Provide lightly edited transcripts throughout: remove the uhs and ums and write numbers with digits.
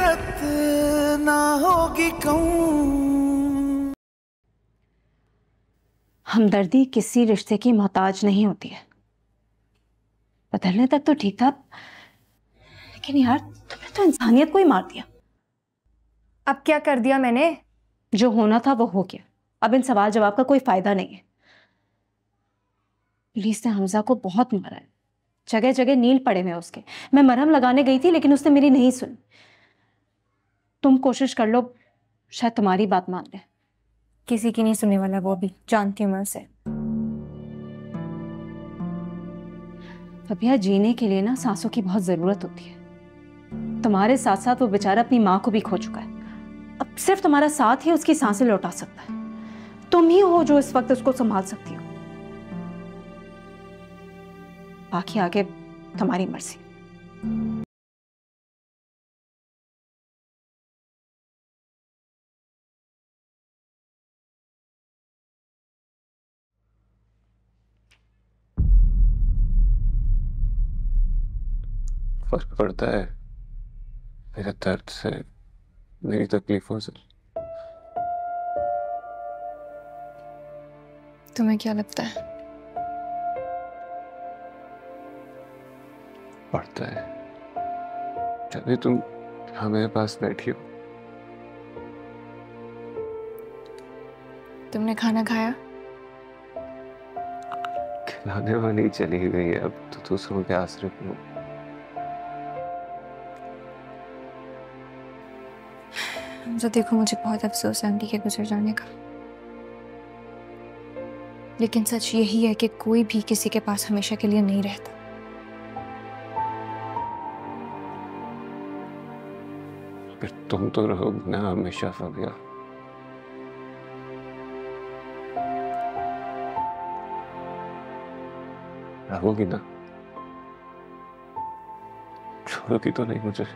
हसरत ना होगी कहूं। हमदर्दी किसी रिश्ते की मोहताज नहीं होती है। बदलने तक तो ठीक था, लेकिन यार तुमने तो इंसानियत को ही मार दिया। अब क्या कर दिया मैंने? जो होना था वो हो गया। अब इन सवाल जवाब का कोई फायदा नहीं है। पुलिस ने हमजा को बहुत मारा है, जगह जगह नील पड़े हुए उसके। मैं मरहम लगाने गई थी लेकिन उसने मेरी नहीं सुनी। तुम कोशिश कर लो, शायद तुम्हारी बात मान ले। किसी की नहीं सुनने वाला, वो भी जानती हूँ मैं उसे। फबिया, जीने के लिए ना सांसों की बहुत जरूरत होती है। तुम्हारे साथ साथ वो बेचारा अपनी माँ को भी खो चुका है। अब सिर्फ तुम्हारा साथ ही उसकी सांसें लौटा सकता है। तुम ही हो जो इस वक्त उसको संभाल सकती हो। बाकी आगे तुम्हारी मर्जी। फर्क पड़ता है मेरे दर्द से, मेरी तकलीफों से? तुम्हें क्या लगता है? पड़ता है, जब तुम हमारे पास बैठी हो। तुमने खाना खाया? खिलाने वाली चली गई है, अब तो दूसरों के आसरे पर हूं। तो देखो, मुझे बहुत अफसोस है आंटी के गुजर जाने का, लेकिन सच यही है कि कोई भी किसी के पास हमेशा के लिए नहीं रहता। फिर तुम तो रहोगी ना हमेशा फबिया। रहोगी ना? छोड़ोगी तो नहीं मुझे?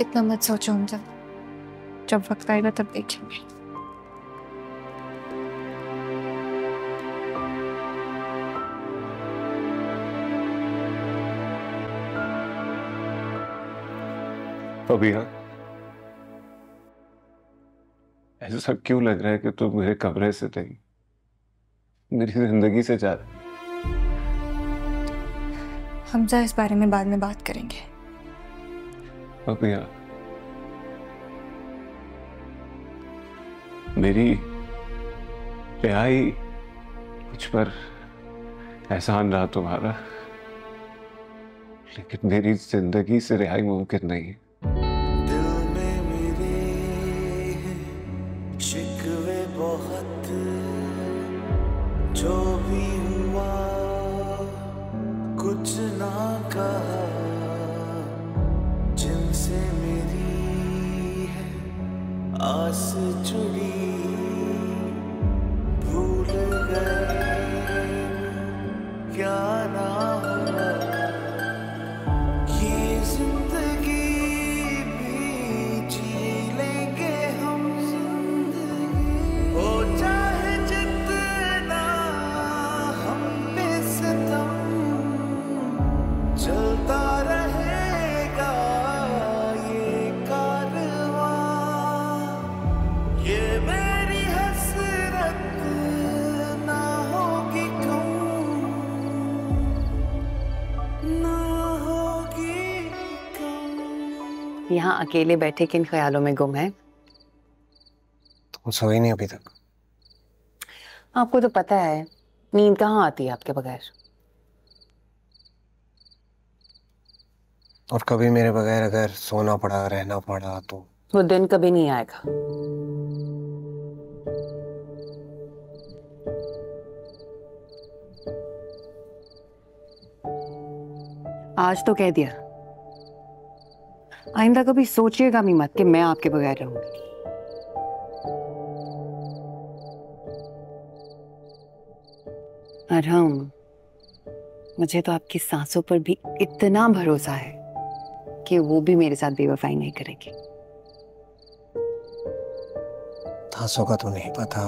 इतना मत सोचो हम, जब वक्त आएगा तब देखेंगे। फबिया, ऐसा क्यों लग रहा है कि तुम मेरे कमरे से नहीं, मेरी जिंदगी से जा रहे? हमजा, इस बारे में बाद में बात करेंगे। फबिया, मेरी रिहाई मुझ पर एहसान रहा तुम्हारा, लेकिन मेरी जिंदगी से रिहाई मुमकिन नहीं है। दिल में मेरे शिकवे बहुत, जो भी हुआ कुछ ना कहा, जिनसे मेरी है आस जुड़ी, भूल गए क्या ना हुआ। ये जिंदगी भी जी लेंगे हम, हो चाहे जितना हम पे सितम, चलता रहेगा ये कारवां। ये मेरी हसरत ना होगी कहूं, ना होगी कहूं। यहाँ अकेले बैठे किन ख्यालों में गुम है? तुम सोई नहीं अभी तक? आपको तो पता है नींद कहाँ आती है आपके बगैर। और कभी मेरे बगैर अगर सोना पड़ा, रहना पड़ा तो? वो दिन कभी नहीं आएगा। आज तो कह दिया, आइंदा कभी सोचिएगा भी मत कि मैं आपके बगैर रहूंगी। अरहम, मुझे तो आपकी सांसों पर भी इतना भरोसा है कि वो भी मेरे साथ बेवफाई नहीं करेगी। सांसों का तो नहीं पता,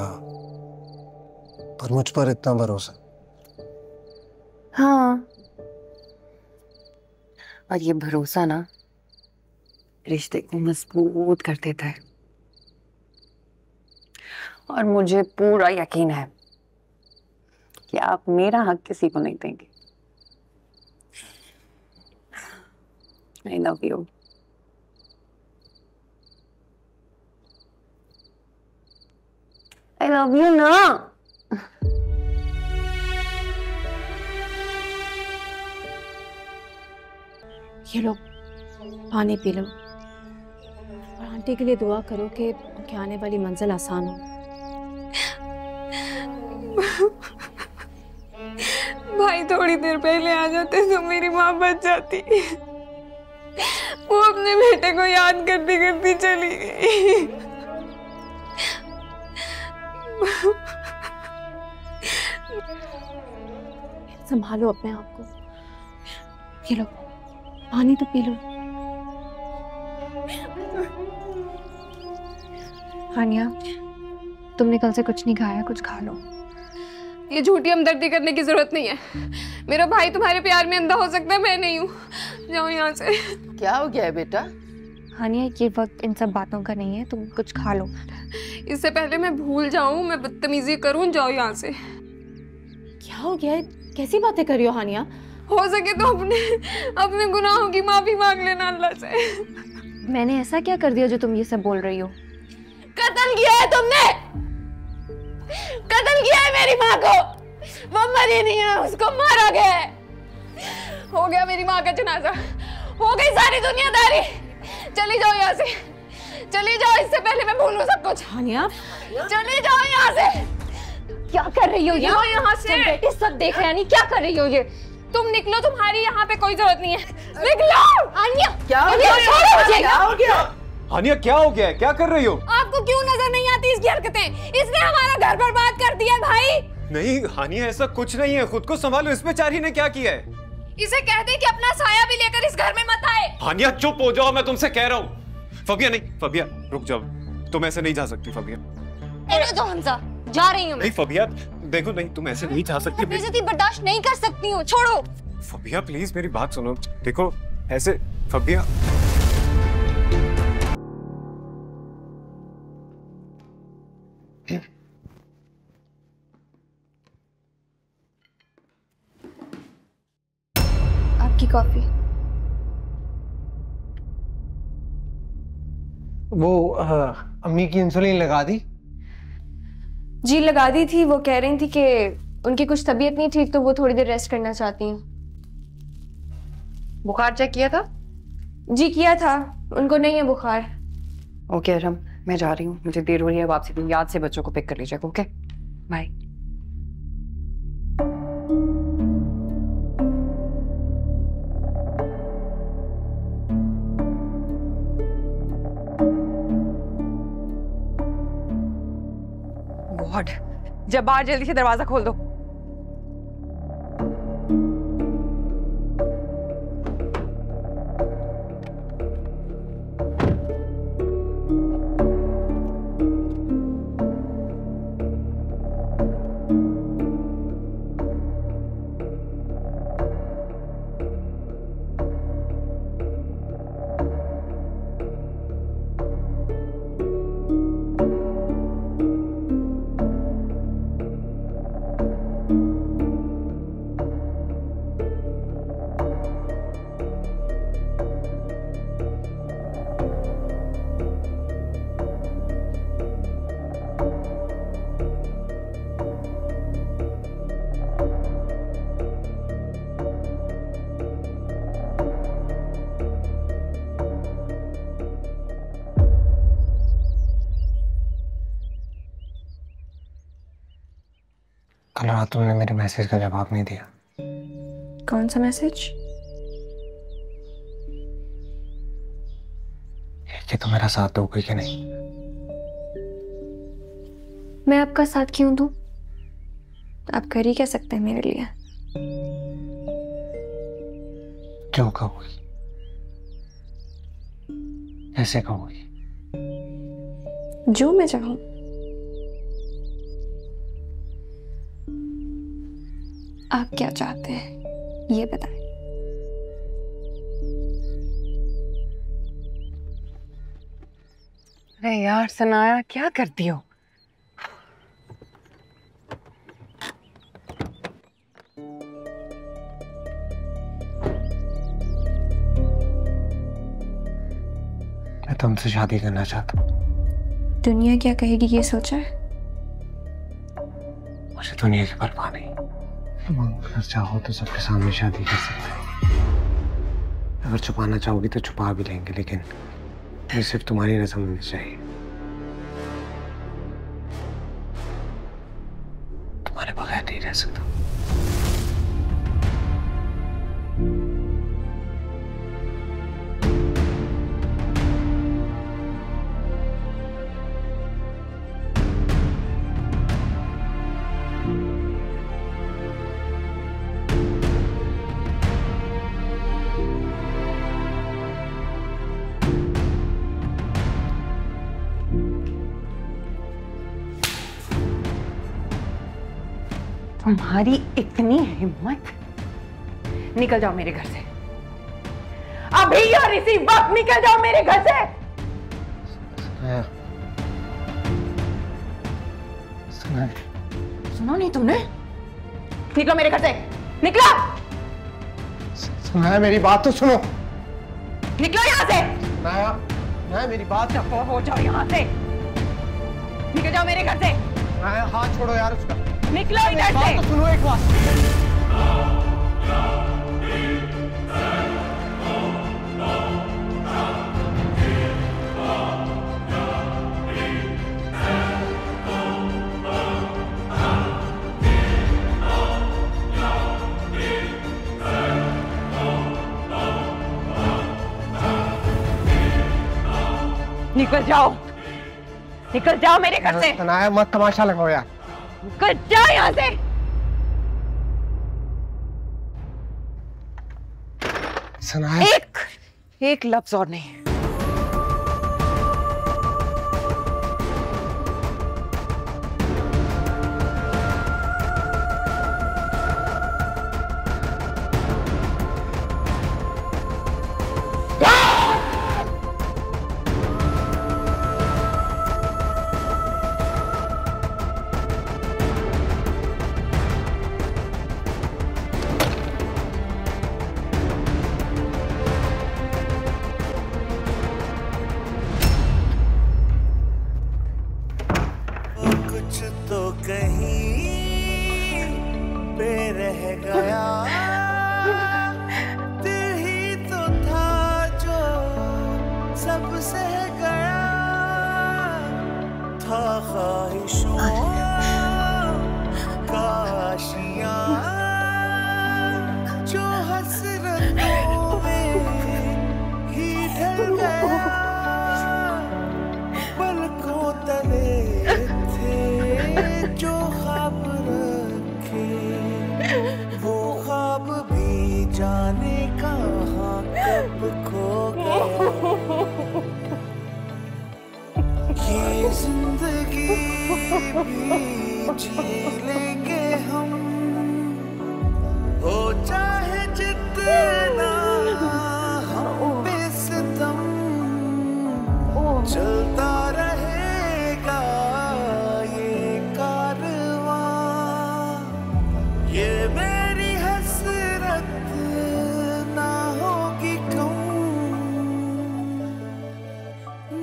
पर मुझ पर इतना भरोसा। हाँ, और ये भरोसा ना रिश्ते को मजबूत कर देता है। और मुझे पूरा यकीन है कि आप मेरा हक किसी को नहीं देंगे। I love you. I love you ना। ये लो, पानी पी लो और आंटी के लिए दुआ करो कि उनके आने वाली मंजिल आसान हो। भाई थोड़ी देर पहले आ जाते तो मेरी माँ बच जाती। वो अपने बेटे को याद करती करती चली गई। संभालो अपने आप को। ये लो, पानी तो पी लो। हानिया, तुमने कल से कुछ नहीं खाया, कुछ खा लो। ये झूठी हमदर्दी करने की जरूरत नहीं है। मेरा भाई तुम्हारे प्यार में अंधा हो सकता है, मैं नहीं हूँ। जाओ यहाँ से। क्या हो गया है बेटा? हानिया, ये वक्त इन सब बातों का नहीं है, तुम कुछ खा लो। इससे पहले मैं भूल जाऊं, मैं बदतमीजी करूं, जाओ यहाँ से। क्या हो गया है? कैसी बातें कर रही हो हानिया? हो सके तो अपने गुनाहों की माफी मांग लेना अल्लाह से। मैंने ऐसा क्या कर दिया जो तुम ये सब बोल रही हो? कत्ल किया है तुमने, कत्ल किया है मेरी माँ को। वो मरी नहीं है, उसको मारा गया है। हो गया मेरी माँ का जनाजा, हो गई सारी दुनियादारी। चली जाओ यहाँ से, चली जाओ, इससे पहले मैं भूलूं सब कुछ। हानिया, चली जाओ यहाँ से। क्या कर रही हो यहाँ से? तुम बेटी सब देख रहे हैं, नहीं क्या कर रही हो ये? तुम निकलो, तुम्हारी यहाँ पे कोई जरूरत नहीं है। निकलो। हानिया, क्या हो गया? क्या हो गया? हानिया क्या हो गया है? क्या कर रही हो? आपको क्यों नजर नहीं आती इसकी हरकतें? इसने हमारा घर बर्बाद कर दिया भाई। नहीं हानिया, ऐसा कुछ नहीं है, खुद को संभालो। इस बेचारी ने क्या किया है? इसे कह दे कि अपना साया भी लेकर इस घर में मत आए। हानिया चुप हो जाओ, मैं तुमसे कह रहा हूँ। फबिया नहीं, फबिया रुक जाओ, तुम ऐसे नहीं जा सकती फबिया। रहने दो हमजा, जा रही हूँ। नहीं फबिया देखो, नहीं तुम ऐसे नहीं जा सकती। बेइज्जती बर्दाश्त नहीं कर सकती हूँ, छोड़ो। फबिया प्लीज मेरी बात सुनो। देखो ऐसे फबिया। आपकी कॉफी। वो अम्मी की इंसुलिन लगा दी? जी लगा दी थी। वो कह रही थी कि उनकी कुछ तबीयत नहीं ठीक, तो वो थोड़ी देर रेस्ट करना चाहती हैं। बुखार चेक किया था? जी किया था, उनको नहीं है बुखार। ओके अरहम, मैं जा रही हूँ, मुझे देर हो रही है वापसी। तुम याद से बच्चों को पिक कर लीजिएगा। Okay bye. गॉड, जब बाहर जल्दी से दरवाजा खोल दो। कल रात तुमने मेरे मैसेज का जवाब नहीं दिया। कौन सा मैसेज? कि तुम मेरा साथ दोगे कि नहीं? मैं आपका साथ क्यों दूं? आप कर ही क्या सकते हैं मेरे लिए? जो कहोगी, ऐसे कहोगी। जो मैं चाहूं। आप क्या चाहते हैं ये बताएं। अरे यार सनाया, क्या करती हो? मैं तुमसे शादी करना चाहता हूँ। दुनिया क्या कहेगी ये सोचा है? मुझे दुनिया की परवाह नहीं। तुम अगर चाहो तो सबके सामने शादी कर सकते हो। अगर छुपाना चाहोगी तो छुपा भी लेंगे, लेकिन मुझे सिर्फ तुम्हारी रजामंदी चाहिए। तुम्हारे बगैर नहीं रह सकता। तुम्हारी इतनी हिम्मत? निकल जाओ मेरे घर से अभी और इसी वक्त, निकल जाओ मेरे घर से। सुनो नहीं तुमने? निकलो मेरे घर से, निकलो। सुनाया, मेरी बात तो सुनो। निकलो यहाँ से। सुनाया, मेरी बात हो जाओ यहाँ से, निकल जाओ मेरे घर से। हाथ छोड़ो यार उसका। निकलो इधर से। तो सुनो एक बात। निकल जाओ, निकल जाओ मेरे घर से। सुनाया, मत तमाशा लगाओ यार। निकल जाओ यहाँ से। सुनाया, एक लफ्ज और नहीं। कुछ तो कहीं पे रह गया, दिल ही तो था जो सब सह गया, था ख्वाहिशों का आशियां जो हसरतों में ही ढल गया, पलकों तले जो ख्वाब रखे वो ख्वाब भी जाने कहाँ कब खो गया। ये जिंदगी भी जी लेंगे हम, हो चाहे जितना हम पे सितम, चलता रहेगा ये मेरी हसरत ना होगी कम,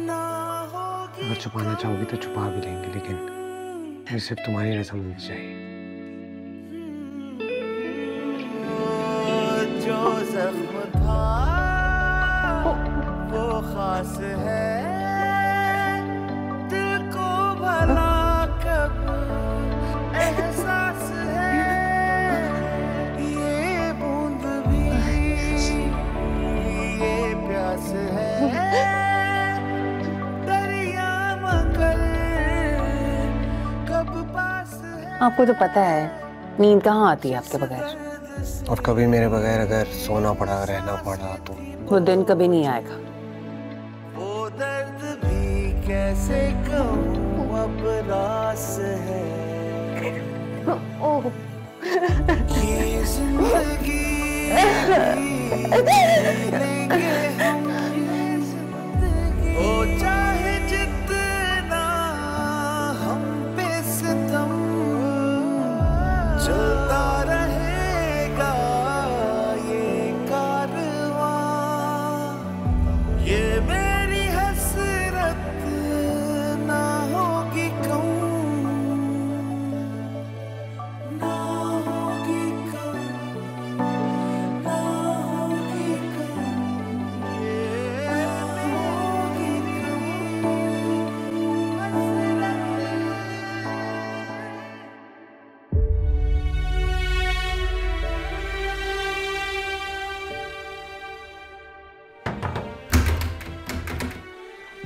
ना होगी। अगर छुपाना चाहोगी तो छुपा भी लेंगे, लेकिन मुझे सिर्फ तुम्हारी रजामंदी चाहिए। जो जख्म था वो खास है, दिल को भला कब एहसास है, ये बूंद भी ये प्यास है, दरिया मगर कब पास है। आपको तो पता है नींद कहाँ आती है आपके बगैर, और कभी मेरे बगैर अगर सोना पड़ा, रहना पड़ा तो वो दिन कभी नहीं आएगा। वो दर्द भी कैसे कहूँ अब रास है, ये जिंदगी लेंगे हम, ओ चाहे जितना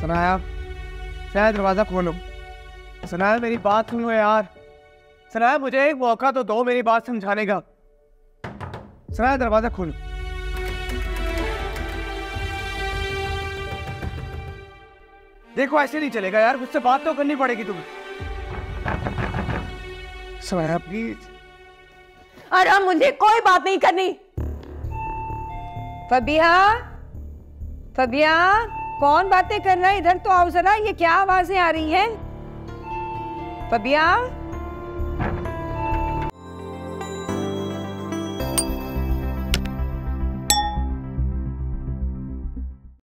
सनाया, सनाया दरवाजा खोलो। सनाया मेरी बात सुनो यार। सनाया मुझे एक मौका तो दो मेरी बात समझाने का। सनाया दरवाजा खोलो। देखो ऐसे नहीं चलेगा यार, मुझसे बात तो करनी पड़ेगी तुम्हें। सनाया प्लीज। अरे मुझे कोई बात नहीं करनी। फबिया, फबिया, कौन बातें कर रहा है? इधर तो आओ जरा, ये क्या आवाजें आ रही हैं? फबिया।